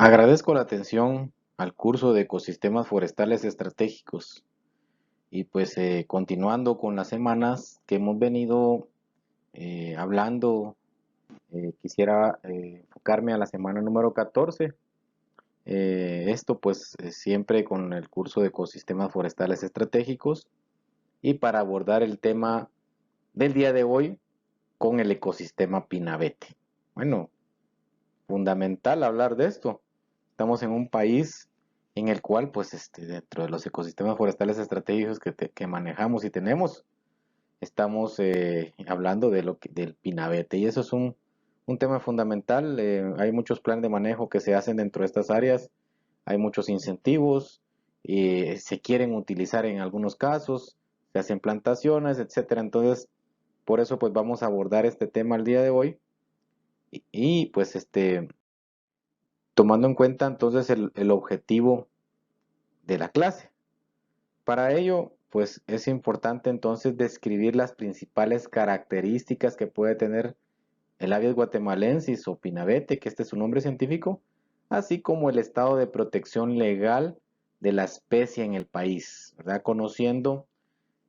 Agradezco la atención al curso de ecosistemas forestales estratégicos y pues continuando con las semanas que hemos venido hablando, quisiera enfocarme a la semana número 14. Esto pues siempre con el curso de ecosistemas forestales estratégicos y para abordar el tema del día de hoy con el ecosistema Pinabete. Bueno, fundamental hablar de esto. Estamos en un país en el cual, pues, dentro de los ecosistemas forestales estratégicos que manejamos y tenemos, estamos hablando del pinabete y eso es un tema fundamental. Hay muchos planes de manejo que se hacen dentro de estas áreas, hay muchos incentivos, se quieren utilizar en algunos casos, se hacen plantaciones, etcétera. Entonces, por eso, pues, vamos a abordar este tema el día de hoy pues, tomando en cuenta entonces el objetivo de la clase. Para ello, pues es importante entonces describir las principales características que puede tener el Abies guatemalensis o pinabete, que este es su nombre científico, así como el estado de protección legal de la especie en el país, ¿verdad? Conociendo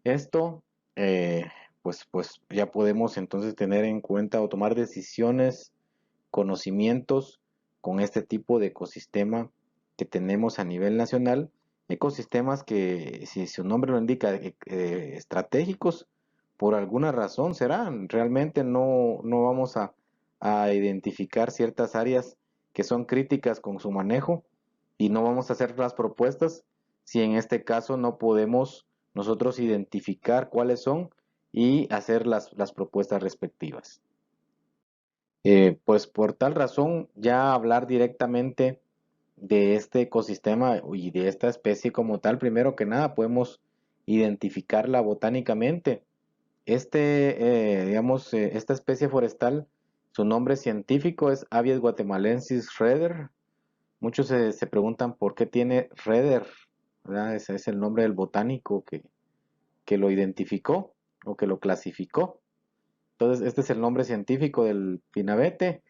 esto, eh, pues ya podemos entonces tener en cuenta o tomar decisiones, conocimientos con este tipo de ecosistema que tenemos a nivel nacional, ecosistemas que, si su nombre lo indica, estratégicos, por alguna razón serán. Realmente no vamos a identificar ciertas áreas que son críticas con su manejo y no vamos a hacer las propuestas si en este caso no podemos nosotros identificar cuáles son y hacer las propuestas respectivas. Pues por tal razón, ya hablar directamente de este ecosistema y de esta especie como tal, primero que nada podemos identificarla botánicamente. Esta especie forestal, su nombre científico es Abies guatemalensis redder. Muchos se preguntan por qué tiene redder, ¿verdad? Ese es el nombre del botánico que lo identificó o que lo clasificó. Entonces, este es el nombre científico del pinabete.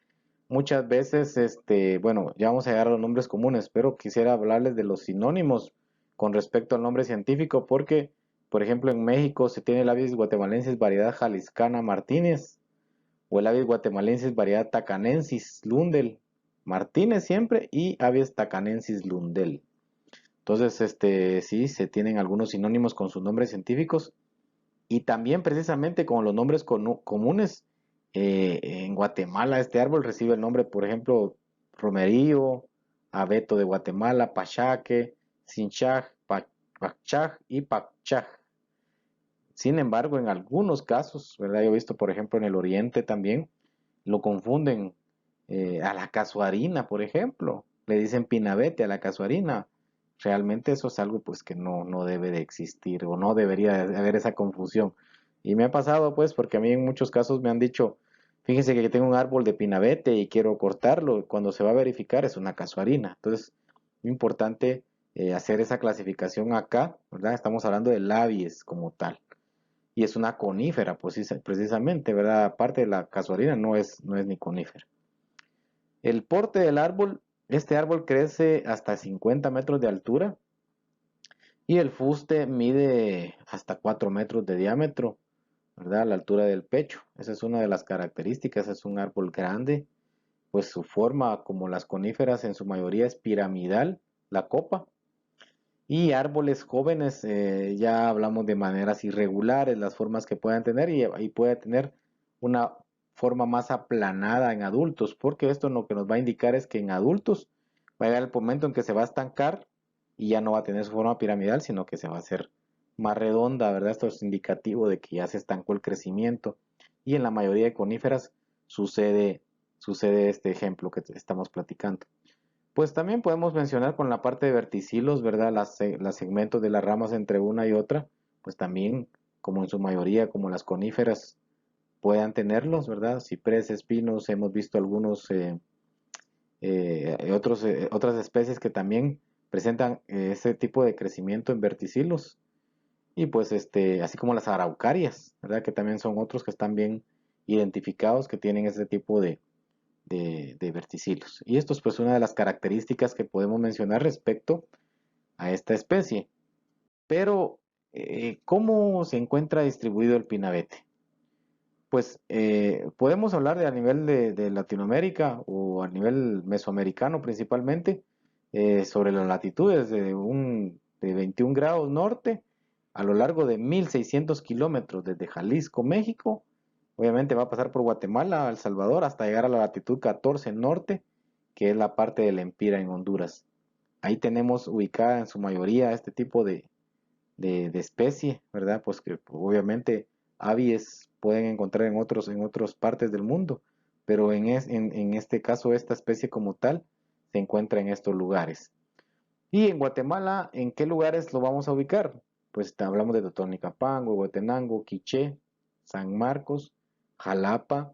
Muchas veces, bueno, ya vamos a llegar a los nombres comunes, pero quisiera hablarles de los sinónimos con respecto al nombre científico, porque, por ejemplo, en México se tiene el Abies guatemalensis variedad jaliscana Martínez, o el Abies guatemalensis variedad tacanensis Lundel, Martínez siempre, y Abies tacanensis Lundel. Entonces, sí, se tienen algunos sinónimos con sus nombres científicos, y también precisamente con los nombres comunes. En Guatemala este árbol recibe el nombre, por ejemplo, romerillo, abeto de Guatemala, pachaque, cinchaj, pachaj y pachaj. Sin embargo, en algunos casos, ¿verdad? Yo he visto, por ejemplo, en el oriente también, lo confunden a la casuarina, por ejemplo. Le dicen pinabete a la casuarina. Realmente eso es algo pues que no debe de existir o no debería de haber esa confusión. Y me ha pasado pues porque a mí en muchos casos me han dicho, fíjense que tengo un árbol de pinabete y quiero cortarlo. Cuando se va a verificar es una casuarina. Entonces, es importante hacer esa clasificación acá, ¿verdad? Estamos hablando de labies como tal y es una conífera, pues precisamente, ¿verdad? Aparte de la casuarina, no es ni conífera. El porte del árbol, este árbol crece hasta 50 metros de altura y el fuste mide hasta 4 metros de diámetro, ¿verdad? A la altura del pecho. Esa es una de las características, es un árbol grande, pues su forma, como las coníferas, en su mayoría es piramidal, la copa. Y árboles jóvenes, ya hablamos de maneras irregulares, las formas que puedan tener y puede tener una forma más aplanada en adultos, porque esto lo que nos va a indicar es que en adultos va a llegar el momento en que se va a estancar y ya no va a tener su forma piramidal, sino que se va a hacer más redonda, ¿verdad? Esto es indicativo de que ya se estancó el crecimiento y en la mayoría de coníferas sucede, sucede este ejemplo que estamos platicando. Pues también podemos mencionar con la parte de verticilos, ¿verdad? Las segmentos de las ramas entre una y otra, pues también, como en su mayoría, como las coníferas, puedan tenerlos, ¿verdad? Cipreses, pinos, hemos visto algunos otras especies que también presentan ese tipo de crecimiento en verticilos. Y pues así como las araucarias, ¿verdad? Que también son otros que están bien identificados, que tienen ese tipo de verticilos. Y esto es pues una de las características que podemos mencionar respecto a esta especie. Pero, ¿cómo se encuentra distribuido el pinabete? Pues podemos hablar a nivel de Latinoamérica o a nivel mesoamericano principalmente, sobre las latitudes de 21 grados norte a lo largo de 1600 kilómetros desde Jalisco, México. Obviamente va a pasar por Guatemala, El Salvador, hasta llegar a la latitud 14 norte, que es la parte del Empira en Honduras. Ahí tenemos ubicada en su mayoría este tipo de especie, ¿verdad? Pues que obviamente aves pueden encontrar en otras partes del mundo, pero en este caso esta especie como tal se encuentra en estos lugares. Y en Guatemala, ¿en qué lugares lo vamos a ubicar? Pues hablamos de Totonicapán, Huehuetenango, Quiché, San Marcos, Jalapa,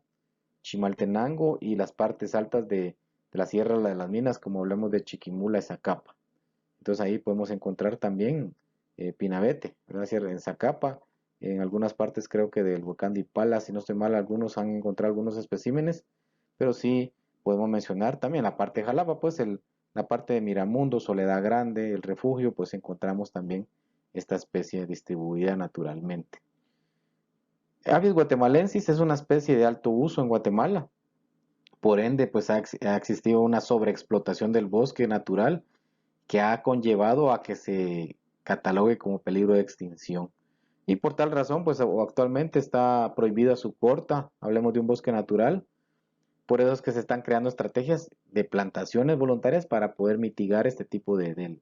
Chimaltenango y las partes altas de la Sierra de las Minas, como hablamos de Chiquimula y Zacapa. Entonces ahí podemos encontrar también pinabete, ¿verdad? En Zacapa, en algunas partes creo que del volcán de Ipala, si no estoy mal, algunos han encontrado algunos especímenes, pero sí podemos mencionar también la parte de Jalapa, pues la parte de Miramundo, Soledad Grande, el refugio, pues encontramos también esta especie distribuida naturalmente. Aves guatemalensis es una especie de alto uso en Guatemala, por ende, pues ha existido una sobreexplotación del bosque natural que ha conllevado a que se catalogue como peligro de extinción. Y por tal razón, pues actualmente está prohibida su corta, hablemos de un bosque natural, por eso es que se están creando estrategias de plantaciones voluntarias para poder mitigar este tipo de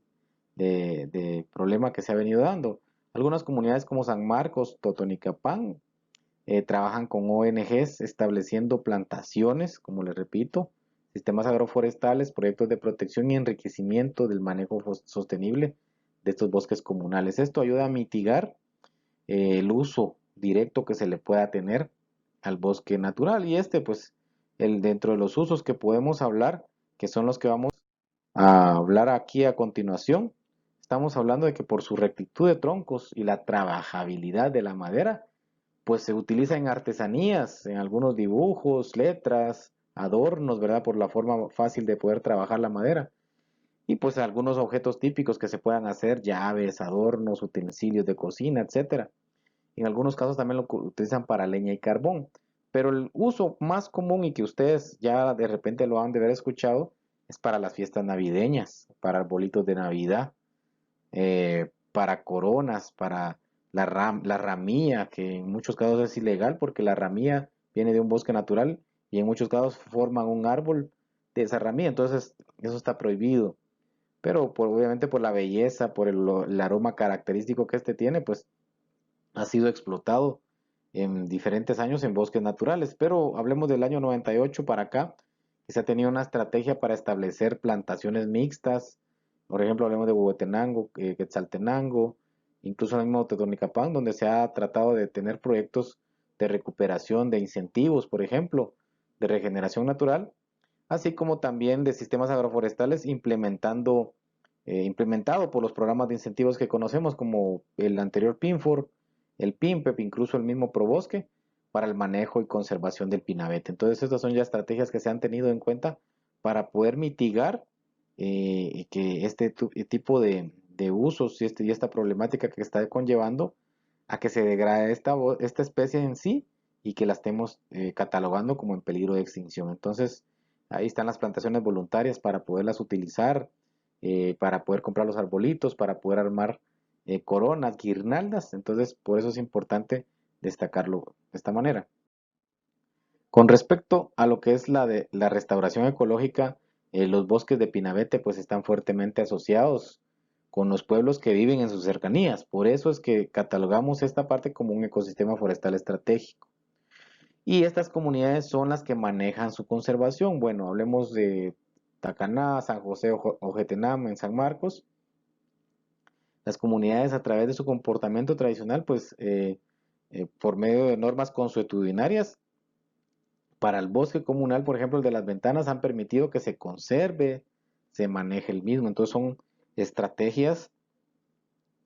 problema que se ha venido dando. Algunas comunidades como San Marcos, Totonicapán, trabajan con ONGs estableciendo plantaciones, como les repito, sistemas agroforestales, proyectos de protección y enriquecimiento del manejo sostenible de estos bosques comunales. Esto ayuda a mitigar el uso directo que se le pueda tener al bosque natural y pues dentro de los usos que podemos hablar, que son los que vamos a hablar aquí a continuación, estamos hablando de que por su rectitud de troncos y la trabajabilidad de la madera, pues se utiliza en artesanías, en algunos dibujos, letras, adornos, ¿verdad? Por la forma fácil de poder trabajar la madera. Y pues algunos objetos típicos que se puedan hacer, llaves, adornos, utensilios de cocina, etcétera. En algunos casos también lo utilizan para leña y carbón. Pero el uso más común y que ustedes ya de repente lo han de haber escuchado es para las fiestas navideñas, para arbolitos de Navidad, para coronas, para la ramía, que en muchos casos es ilegal porque la ramía viene de un bosque natural y en muchos casos forman un árbol de esa ramía, entonces eso está prohibido. Pero obviamente por la belleza, por el aroma característico que este tiene, pues ha sido explotado en diferentes años en bosques naturales. Pero hablemos del año 98 para acá, que se ha tenido una estrategia para establecer plantaciones mixtas. Por ejemplo, hablemos de Huehuetenango, Quetzaltenango, incluso en el mismo Totonicapán, donde se ha tratado de tener proyectos de recuperación, de incentivos, por ejemplo, de regeneración natural, así como también de sistemas agroforestales implementado por los programas de incentivos que conocemos como el anterior PINFOR, el PINPEP, incluso el mismo Probosque, para el manejo y conservación del pinabete. Entonces, estas son ya estrategias que se han tenido en cuenta para poder mitigar que tipo de usos y esta problemática que está conllevando a que se degrade esta especie en sí y que la estemos catalogando como en peligro de extinción. Entonces, ahí están las plantaciones voluntarias para poderlas utilizar, para poder comprar los arbolitos, para poder armar coronas, guirnaldas. Entonces, por eso es importante destacarlo de esta manera. Con respecto a lo que es la restauración ecológica, los bosques de Pinabete pues están fuertemente asociados con los pueblos que viven en sus cercanías. Por eso es que catalogamos esta parte como un ecosistema forestal estratégico. Y estas comunidades son las que manejan su conservación. Bueno, hablemos de Tacaná, San José, Ojetenam, en San Marcos. Las comunidades a través de su comportamiento tradicional, pues por medio de normas consuetudinarias, para el bosque comunal, por ejemplo, el de las ventanas, han permitido que se conserve, se maneje el mismo. Entonces son estrategias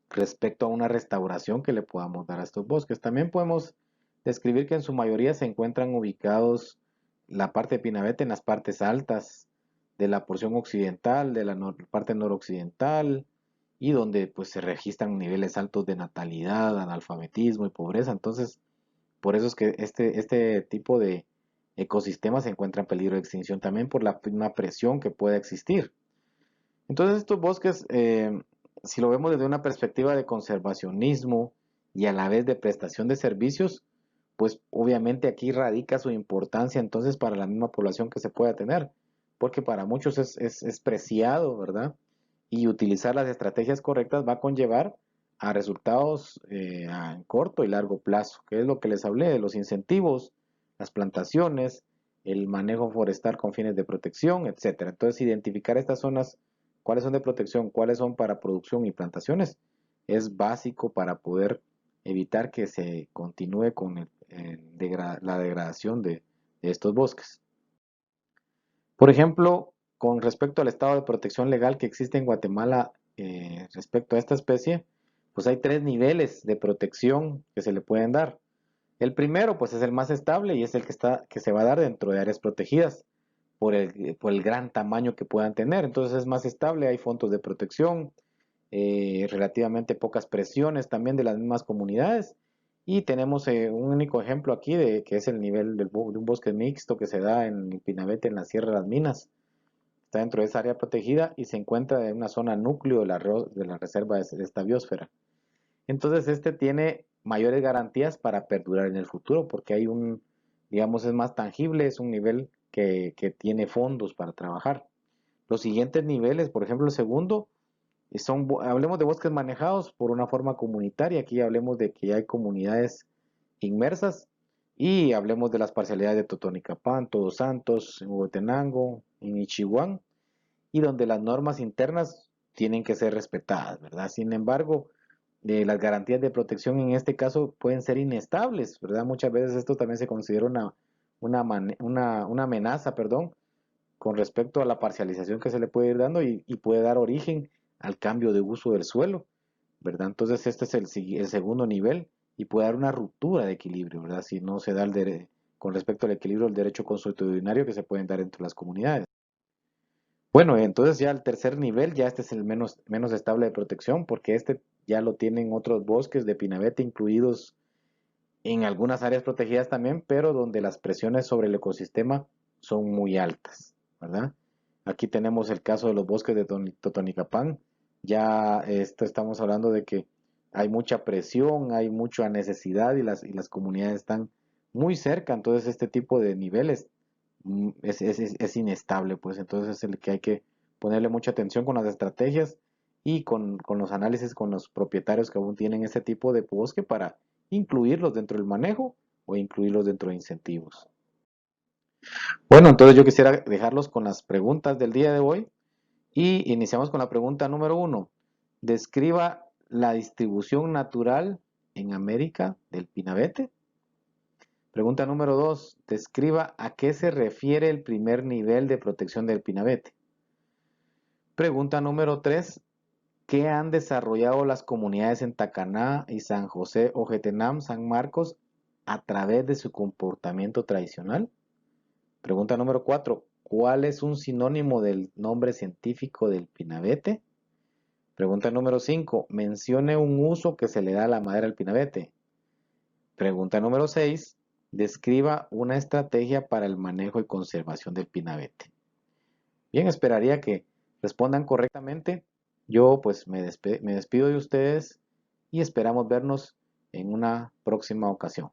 respecto a una restauración que le podamos dar a estos bosques. También podemos describir que en su mayoría se encuentran ubicados la parte de Pinabete en las partes altas de la porción occidental, de la parte noroccidental, y donde pues se registran niveles altos de natalidad, analfabetismo y pobreza. Entonces, por eso es que este tipo de ecosistemas se encuentra en peligro de extinción también por la misma presión que pueda existir. Entonces estos bosques, si lo vemos desde una perspectiva de conservacionismo y a la vez de prestación de servicios, pues obviamente aquí radica su importancia entonces para la misma población que se pueda tener, porque para muchos es preciado, ¿verdad? Y utilizar las estrategias correctas va a conllevar a resultados a corto y largo plazo, que es lo que les hablé de los incentivos, las plantaciones, el manejo forestal con fines de protección, etcétera. Entonces, identificar estas zonas, cuáles son de protección, cuáles son para producción y plantaciones, es básico para poder evitar que se continúe con la degradación de estos bosques. Por ejemplo, con respecto al estado de protección legal que existe en Guatemala respecto a esta especie, pues hay tres niveles de protección que se le pueden dar. El primero, pues es el más estable y es el que se va a dar dentro de áreas protegidas por el gran tamaño que puedan tener. Entonces es más estable, hay fondos de protección, relativamente pocas presiones también de las mismas comunidades. Y tenemos un único ejemplo aquí de que es el nivel de un bosque mixto que se da en Pinabete, en la Sierra de las Minas. Está dentro de esa área protegida y se encuentra en una zona núcleo de la reserva de esta biosfera. Entonces este tiene mayores garantías para perdurar en el futuro porque hay digamos, es más tangible, es un nivel que tiene fondos para trabajar. Los siguientes niveles, por ejemplo, el segundo, hablemos de bosques manejados por una forma comunitaria, aquí hablemos de que ya hay comunidades inmersas y hablemos de las parcialidades de Totonicapán, Todos Santos, en Huehuetenango, en Ichihuán, y donde las normas internas tienen que ser respetadas, ¿verdad? Sin embargo, las garantías de protección en este caso pueden ser inestables, ¿verdad? Muchas veces esto también se considera una amenaza, perdón, con respecto a la parcialización que se le puede ir dando y puede dar origen al cambio de uso del suelo, ¿verdad? Entonces este es el segundo nivel y puede dar una ruptura de equilibrio, ¿verdad? Si no se da con respecto al equilibrio del derecho consuetudinario que se pueden dar entre las comunidades. Bueno, entonces ya el tercer nivel, ya este es el menos estable de protección, porque este ya lo tienen otros bosques de Pinabete incluidos en algunas áreas protegidas también, pero donde las presiones sobre el ecosistema son muy altas, ¿verdad? Aquí tenemos el caso de los bosques de Totonicapán. Ya esto estamos hablando de que hay mucha presión, hay mucha necesidad y las comunidades están muy cerca, entonces este tipo de niveles es inestable, pues entonces es el que hay que ponerle mucha atención con las estrategias y con los análisis con los propietarios que aún tienen este tipo de bosque para incluirlos dentro del manejo o incluirlos dentro de incentivos. Bueno, entonces yo quisiera dejarlos con las preguntas del día de hoy y iniciamos con la pregunta número uno. Describa la distribución natural en América del pinabete. Pregunta número 2. Describa a qué se refiere el primer nivel de protección del pinabete. Pregunta número 3. ¿Qué han desarrollado las comunidades en Tacaná y San José, Ojetenam, San Marcos a través de su comportamiento tradicional? Pregunta número 4. ¿Cuál es un sinónimo del nombre científico del pinabete? Pregunta número 5. Mencione un uso que se le da a la madera del pinabete. Pregunta número 6. Describa una estrategia para el manejo y conservación del pinabete. Bien, esperaría que respondan correctamente. Yo pues me despido de ustedes y esperamos vernos en una próxima ocasión.